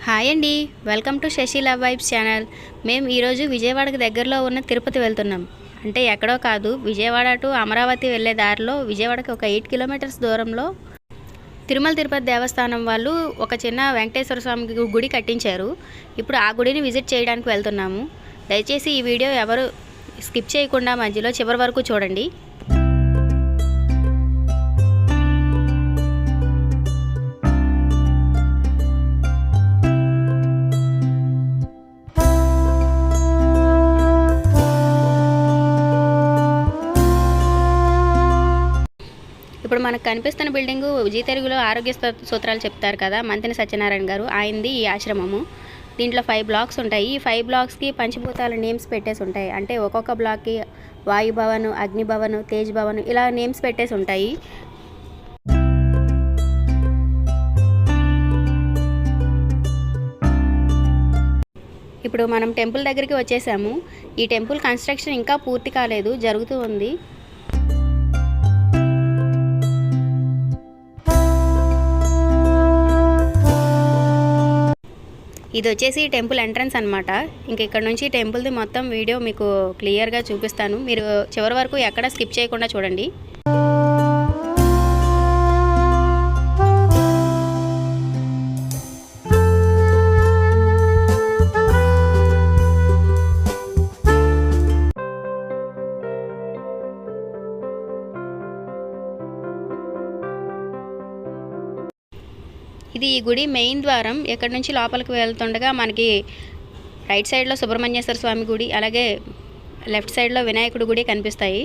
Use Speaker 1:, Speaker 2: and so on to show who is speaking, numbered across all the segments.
Speaker 1: Hi అండి, welcome to Shashi love vibes channel. మేము ఈరోజు విజయవాడకు దగ్గరలో ఉన్న తిరుపతి వెళ్తున్నాం. అంటే ఎక్కడో కాదు, విజయవాడ టు అమరావతి వెళ్ళే దారిలో విజయవాడకి ఒక 8 కిలోమీటర్స్ దూరంలో తిరుమల తిరుపతి దేవస్థానం వాళ్ళు ఒక చిన్న వెంకటేశ్వర స్వామి గుడి కట్టించారు. ఇప్పుడు ఆ గుడిని విజిట్ చేయడానికి వెళ్తున్నాము. దయచేసి ఈ వీడియో ఎవరు స్కిప్ చేయకుండా మధ్యలో చివరి వరకు చూడండి. ఇప్పుడు మనకు కనిపిస్తున్న బిల్డింగు జీ తెలుగులో ఆరోగ్య సూత్రాలు చెప్తారు కదా, మంతిని సత్యనారాయణ గారు, ఆయనది ఈ ఆశ్రమము. దీంట్లో 5 బ్లాక్స్ ఉంటాయి. ఈ 5 బ్లాక్స్కి పంచభూతాల నేమ్స్ పెట్టేసి ఉంటాయి. అంటే ఒక్కొక్క బ్లాక్కి వాయుభవన్, అగ్నిభవన్, తేజ్ భవన్ ఇలా నేమ్స్ పెట్టేసి ఉంటాయి. ఇప్పుడు మనం టెంపుల్ దగ్గరికి వచ్చేసాము. ఈ టెంపుల్ కన్స్ట్రక్షన్ ఇంకా పూర్తి కాలేదు, జరుగుతూ ఉంది. ఇది వచ్చేసి టెంపుల్ ఎంట్రన్స్ అనమాట. ఇంక ఇక్కడ నుంచి టెంపుల్ది మొత్తం వీడియో మీకు క్లియర్గా చూపిస్తాను. మీరు చివరి వరకు ఎక్కడ స్కిప్ చేయకుండా చూడండి. ఇది ఈ గుడి మెయిన్ ద్వారం. ఎక్కడి నుంచి లోపలికి వెళ్తుండగా మనకి రైట్ సైడ్లో సుబ్రహ్మణ్యేశ్వర స్వామి గుడి, అలాగే లెఫ్ట్ సైడ్లో వినాయకుడి గుడి కనిపిస్తాయి.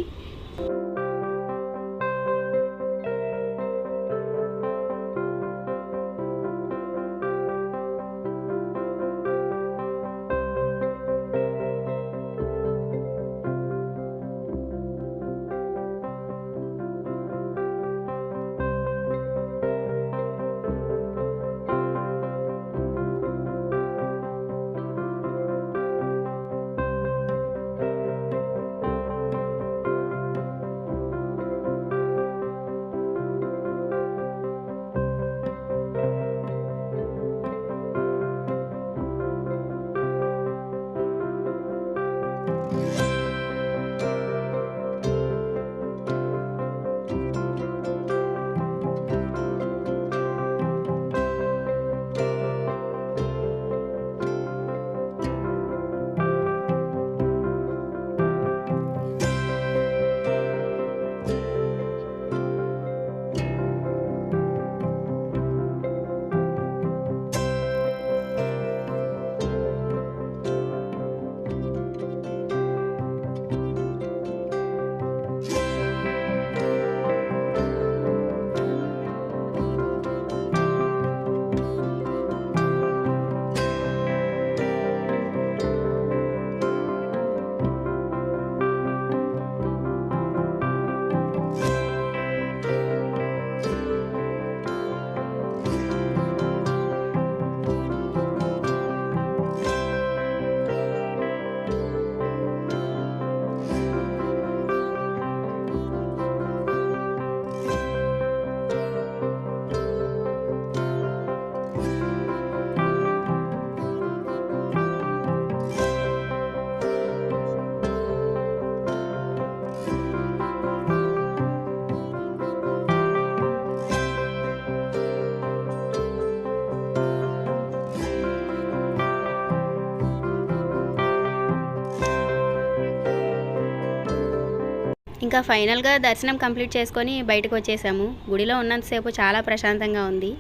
Speaker 1: ఇంకా ఫైనల్గా దర్శనం కంప్లీట్ చేసుకొని బయటకు వచ్చేసాము. గుడిలో ఉన్నంతసేపు చాలా ప్రశాంతంగా ఉంది.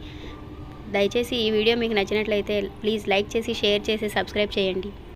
Speaker 1: దయచేసి ఈ వీడియో మీకు నచ్చినట్లయితే ప్లీజ్ లైక్ చేసి, షేర్ చేసి, సబ్స్క్రైబ్ చేయండి.